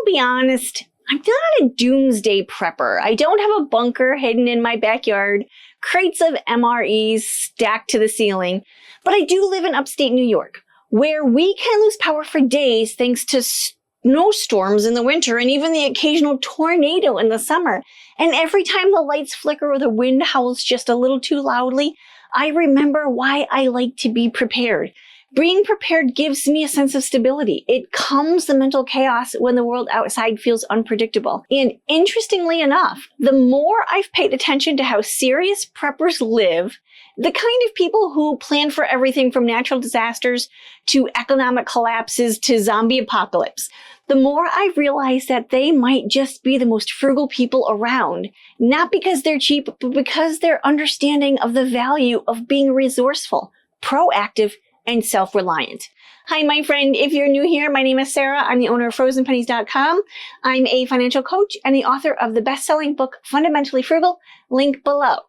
I'll be honest, I'm not a doomsday prepper. I don't have a bunker hidden in my backyard, crates of MREs stacked to the ceiling, but I do live in upstate New York, where we can lose power for days thanks to snowstorms in the winter and even the occasional tornado in the summer. And every time the lights flicker or the wind howls just a little too loudly, I remember why I like to be prepared. Being prepared gives me a sense of stability. It calms the mental chaos when the world outside feels unpredictable. And interestingly enough, the more I've paid attention to how serious preppers live, the kind of people who plan for everything from natural disasters to economic collapses to zombie apocalypse, the more I've realized that they might just be the most frugal people around, not because they're cheap, but because they're understanding of the value of being resourceful, proactive, and self-reliant. Hi, my friend. If you're new here, my name is Sara. I'm the owner of FrozenPennies.com. I'm a financial coach and the author of the best-selling book, Fundamentally Frugal, link below.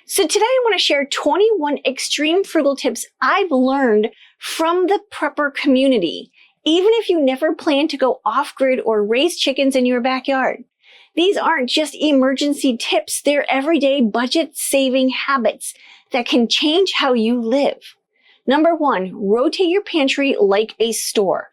So today I want to share 21 extreme frugal tips I've learned from the prepper community, even if you never plan to go off-grid or raise chickens in your backyard. These aren't just emergency tips. They're everyday budget-saving habits that can change how you live. Number 1, rotate your pantry like a store.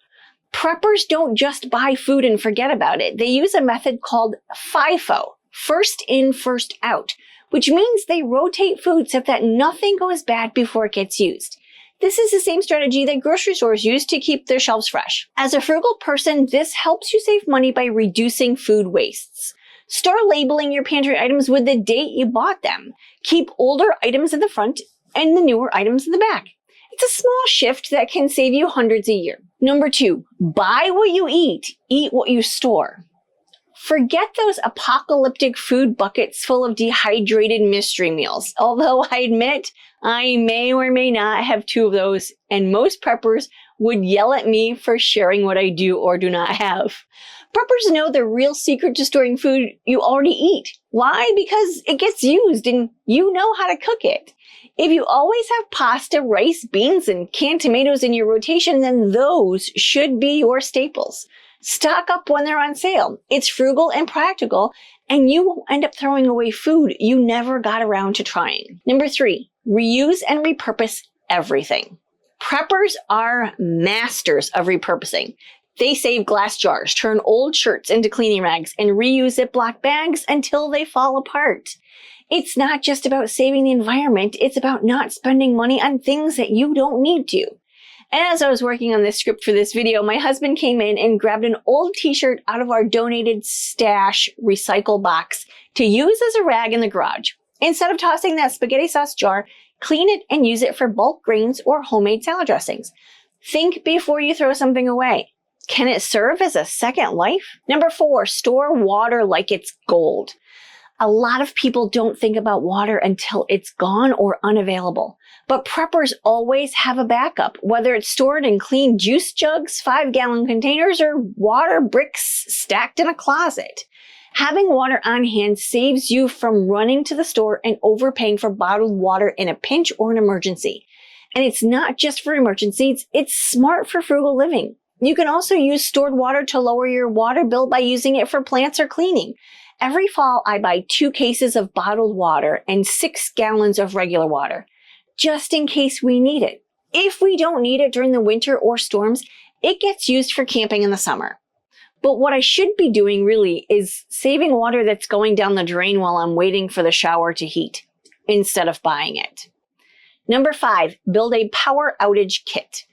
Preppers don't just buy food and forget about it. They use a method called FIFO, first in, first out, which means they rotate food so that nothing goes bad before it gets used. This is the same strategy that grocery stores use to keep their shelves fresh. As a frugal person, this helps you save money by reducing food wastes. Start labeling your pantry items with the date you bought them. Keep older items in the front and the newer items in the back. It's a small shift that can save you hundreds a year. Number 2, buy what you eat what you store. Forget those apocalyptic food buckets full of dehydrated mystery meals. Although I admit I may or may not have 2 of those, and most preppers would yell at me for sharing what I do or do not have. Preppers know the real secret to storing food you already eat. Why? Because it gets used and you know how to cook it. If you always have pasta, rice, beans, and canned tomatoes in your rotation, then those should be your staples. Stock up when they're on sale. It's frugal and practical, and you won't end up throwing away food you never got around to trying. Number 3, reuse and repurpose everything. Preppers are masters of repurposing. They save glass jars, turn old shirts into cleaning rags, and reuse Ziploc bags until they fall apart. It's not just about saving the environment, it's about not spending money on things that you don't need to. And as I was working on this script for this video, my husband came in and grabbed an old t-shirt out of our donated stash recycle box to use as a rag in the garage. Instead of tossing that spaghetti sauce jar, clean it and use it for bulk grains or homemade salad dressings. Think before you throw something away. Can it serve as a second life? Number 4, store water like it's gold. A lot of people don't think about water until it's gone or unavailable. But preppers always have a backup, whether it's stored in clean juice jugs, 5-gallon containers, or water bricks stacked in a closet. Having water on hand saves you from running to the store and overpaying for bottled water in a pinch or an emergency. And it's not just for emergencies, it's smart for frugal living. You can also use stored water to lower your water bill by using it for plants or cleaning. Every fall, I buy 2 cases of bottled water and 6 gallons of regular water, just in case we need it. If we don't need it during the winter or storms, it gets used for camping in the summer. But what I should be doing really is saving water that's going down the drain while I'm waiting for the shower to heat, instead of buying it. Number 5, build a power outage kit.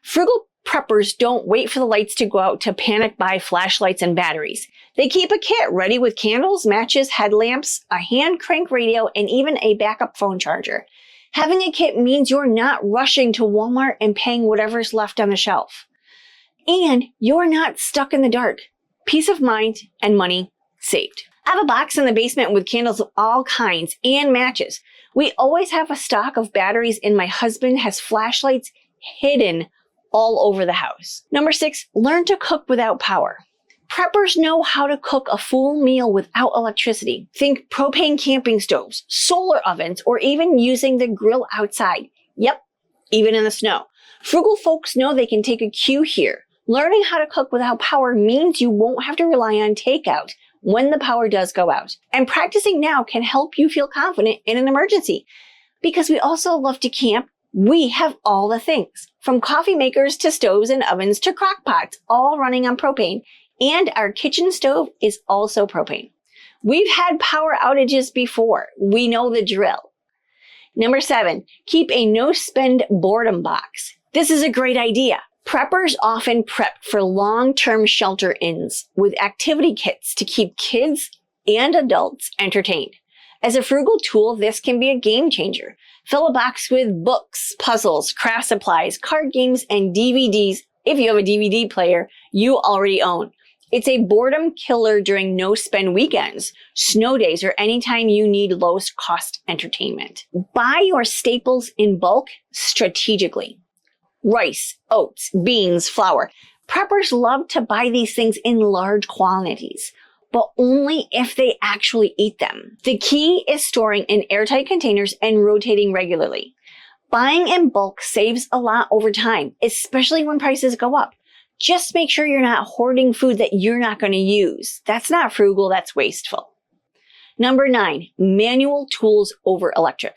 Frugal preppers don't wait for the lights to go out to panic buy flashlights and batteries. They keep a kit ready with candles, matches, headlamps, a hand crank radio, and even a backup phone charger. Having a kit means you're not rushing to Walmart and paying whatever's left on the shelf. And you're not stuck in the dark. Peace of mind and money saved. I have a box in the basement with candles of all kinds and matches. We always have a stock of batteries, and my husband has flashlights hidden all over the house. Number 6, learn to cook without power. Preppers know how to cook a full meal without electricity. Think propane camping stoves, solar ovens, or even using the grill outside. Yep, even in the snow. Frugal folks know they can take a cue here. Learning how to cook without power means you won't have to rely on takeout when the power does go out. And practicing now can help you feel confident in an emergency. Because we also love to camp, we have all the things, from coffee makers to stoves and ovens to crock pots, all running on propane. And our kitchen stove is also propane. We've had power outages before. We know the drill. Number 7, keep a no-spend boredom box. This is a great idea. Preppers often prep for long-term shelter-ins with activity kits to keep kids and adults entertained. As a frugal tool, this can be a game changer. Fill a box with books, puzzles, craft supplies, card games, and DVDs if you have a DVD player you already own. It's a boredom killer during no-spend weekends, snow days, or anytime you need lowest-cost entertainment. Buy your staples in bulk strategically. Rice, oats, beans, flour. Preppers love to buy these things in large quantities, but only if they actually eat them. The key is storing in airtight containers and rotating regularly. Buying in bulk saves a lot over time, especially when prices go up. Just make sure you're not hoarding food that you're not going to use. That's not frugal, that's wasteful. Number 9, manual tools over electric.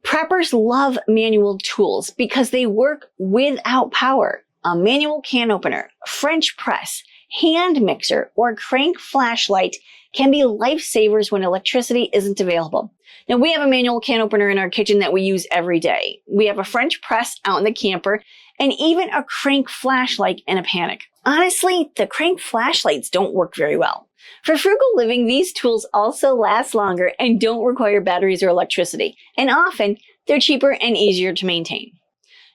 Preppers love manual tools because they work without power. A manual can opener, French press, hand mixer, or crank flashlight can be lifesavers when electricity isn't available. Now, we have a manual can opener in our kitchen that we use every day. We have a French press out in the camper, and even a crank flashlight in a panic. Honestly, the crank flashlights don't work very well. For frugal living, these tools also last longer and don't require batteries or electricity. And often, they're cheaper and easier to maintain.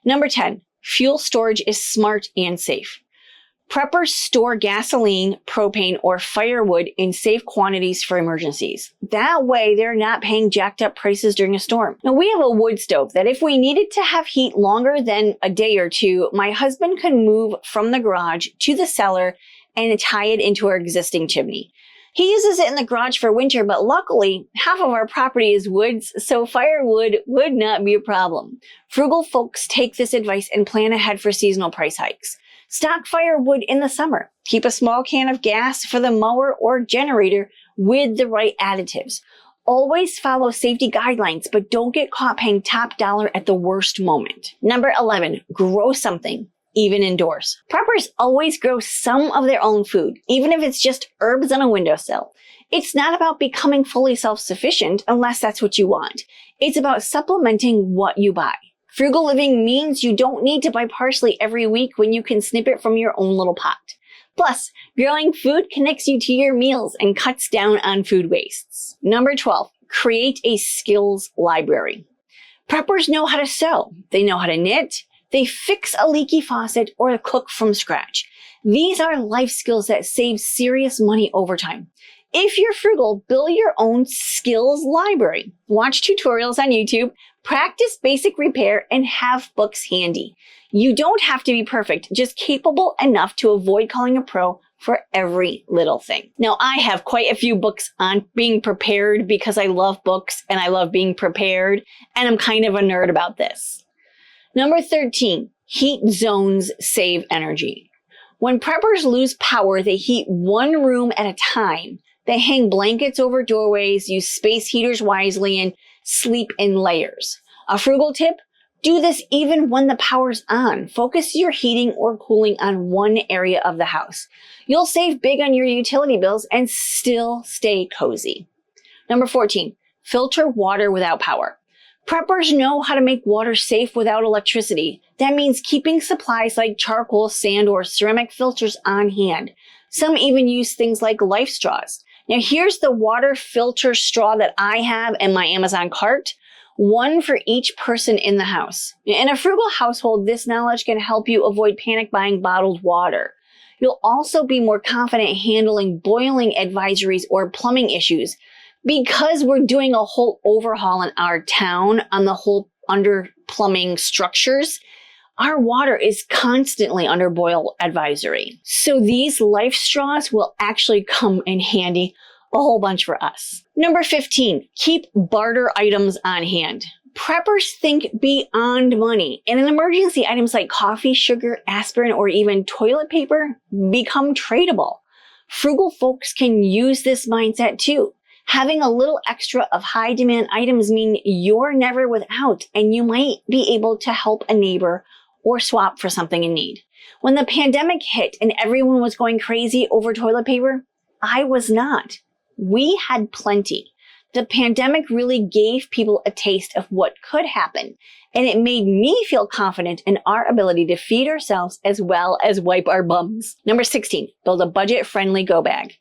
Number 10, fuel storage is smart and safe. Preppers store gasoline, propane, or firewood in safe quantities for emergencies. That way, they're not paying jacked up prices during a storm. Now, we have a wood stove that if we needed to have heat longer than a day or two, my husband could move from the garage to the cellar and tie it into our existing chimney. He uses it in the garage for winter, but luckily, half of our property is woods, so firewood would not be a problem. Frugal folks take this advice and plan ahead for seasonal price hikes. Stock firewood in the summer. Keep a small can of gas for the mower or generator with the right additives. Always follow safety guidelines, but don't get caught paying top dollar at the worst moment. Number 11, grow something, even indoors. Preppers always grow some of their own food, even if it's just herbs on a windowsill. It's not about becoming fully self-sufficient unless that's what you want. It's about supplementing what you buy. Frugal living means you don't need to buy parsley every week when you can snip it from your own little pot. Plus, growing food connects you to your meals and cuts down on food wastes. Number 12, create a skills library. Preppers know how to sew. They know how to knit. They fix a leaky faucet or cook from scratch. These are life skills that save serious money over time. If you're frugal, build your own skills library. Watch tutorials on YouTube, practice basic repair, and have books handy. You don't have to be perfect, just capable enough to avoid calling a pro for every little thing. Now, I have quite a few books on being prepared because I love books and I love being prepared, and I'm kind of a nerd about this. Number 13, heat zones save energy. When preppers lose power, they heat one room at a time. They hang blankets over doorways, use space heaters wisely, and sleep in layers. A frugal tip, do this even when the power's on. Focus your heating or cooling on one area of the house. You'll save big on your utility bills and still stay cozy. Number 14, filter water without power. Preppers know how to make water safe without electricity. That means keeping supplies like charcoal, sand, or ceramic filters on hand. Some even use things like life straws. Now here's the water filter straw that I have in my Amazon cart. One for each person in the house. In a frugal household, this knowledge can help you avoid panic buying bottled water. You'll also be more confident handling boiling advisories or plumbing issues. Because we're doing a whole overhaul in our town on the whole under plumbing structures, our water is constantly under boil advisory. So these life straws will actually come in handy a whole bunch for us. Number 15, keep barter items on hand. Preppers think beyond money, and in emergency, items like coffee, sugar, aspirin, or even toilet paper become tradable. Frugal folks can use this mindset too. Having a little extra of high demand items mean you're never without, and you might be able to help a neighbor or swap for something in need. When the pandemic hit and everyone was going crazy over toilet paper, I was not. We had plenty. The pandemic really gave people a taste of what could happen, and it made me feel confident in our ability to feed ourselves as well as wipe our bums. Number 16, build a budget-friendly go bag.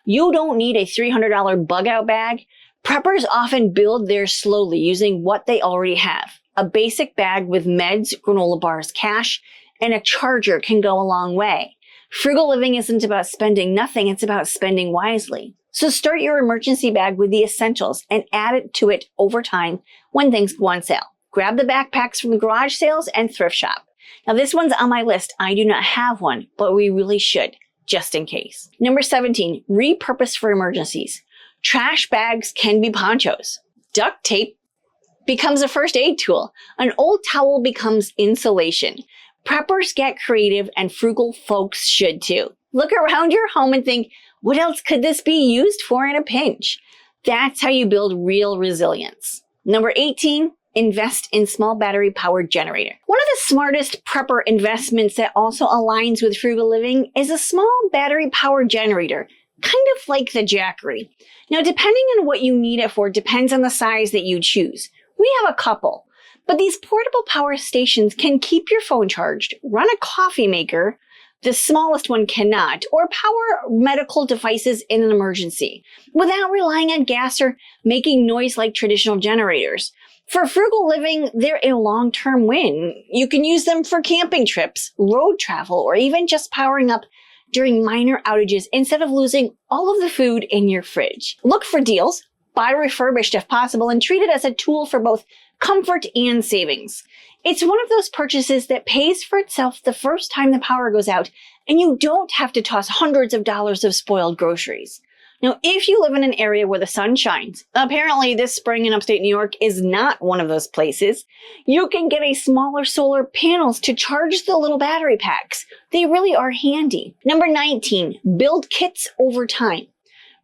You don't need a $300 bug-out bag. Preppers often build theirs slowly using what they already have. A basic bag with meds, granola bars, cash, and a charger can go a long way. Frugal living isn't about spending nothing, it's about spending wisely. So start your emergency bag with the essentials and add it to it over time when things go on sale. Grab the backpacks from garage sales and thrift shop. Now this one's on my list. I do not have one, but we really should, just in case. Number 17, repurpose for emergencies. Trash bags can be ponchos. Duct tape becomes a first aid tool. An old towel becomes insulation. Preppers get creative, and frugal folks should too. Look around your home and think, what else could this be used for in a pinch? That's how you build real resilience. Number 18, invest in small battery-powered generator. One of the smartest prepper investments that also aligns with frugal living is a small battery-powered generator, kind of like the Jackery. Now, depending on what you need it for depends on the size that you choose. We have a couple, but these portable power stations can keep your phone charged, run a coffee maker, the smallest one cannot, or power medical devices in an emergency without relying on gas or making noise like traditional generators. For frugal living, they're a long-term win. You can use them for camping trips, road travel, or even just powering up during minor outages instead of losing all of the food in your fridge. Look for deals, buy refurbished if possible, and treat it as a tool for both comfort and savings. It's one of those purchases that pays for itself the first time the power goes out, and you don't have to toss hundreds of dollars of spoiled groceries. Now, if you live in an area where the sun shines, apparently this spring in upstate New York is not one of those places, you can get a smaller solar panels to charge the little battery packs. They really are handy. Number 19, build kits over time.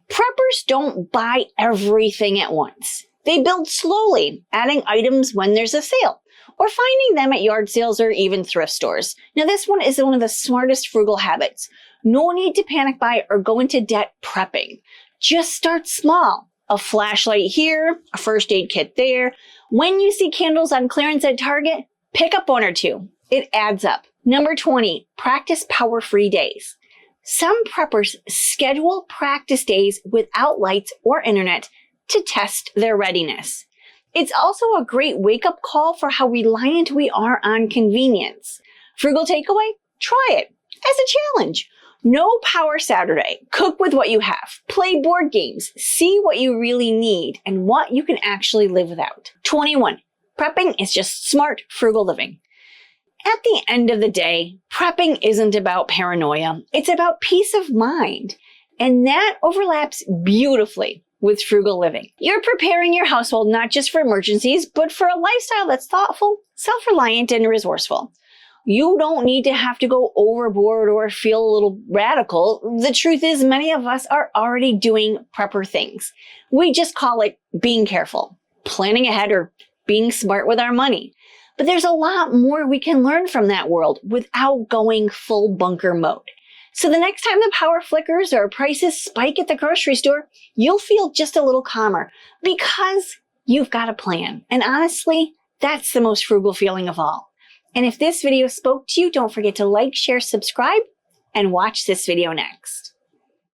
Preppers don't buy everything at once. They build slowly, adding items when there's a sale, or finding them at yard sales or even thrift stores. Now this one is one of the smartest frugal habits. No need to panic buy or go into debt prepping. Just start small. A flashlight here, a first aid kit there. When you see candles on clearance at Target, pick up one or two. It adds up. Number 20, practice power-free days. Some preppers schedule practice days without lights or internet to test their readiness. It's also a great wake-up call for how reliant we are on convenience. Frugal takeaway? Try it as a challenge. No power Saturday. Cook with what you have. Play board games. See what you really need and what you can actually live without. 21. Prepping is just smart, frugal living. At the end of the day, prepping isn't about paranoia. It's about peace of mind. And that overlaps beautifully with frugal living. You're preparing your household not just for emergencies, but for a lifestyle that's thoughtful, self-reliant, and resourceful. You don't need to have to go overboard or feel a little radical. The truth is, many of us are already doing prepper things. We just call it being careful, planning ahead, or being smart with our money. But there's a lot more we can learn from that world without going full bunker mode. So the next time the power flickers or prices spike at the grocery store, you'll feel just a little calmer because you've got a plan. And honestly, that's the most frugal feeling of all. And if this video spoke to you, don't forget to like, share, subscribe, and watch this video next.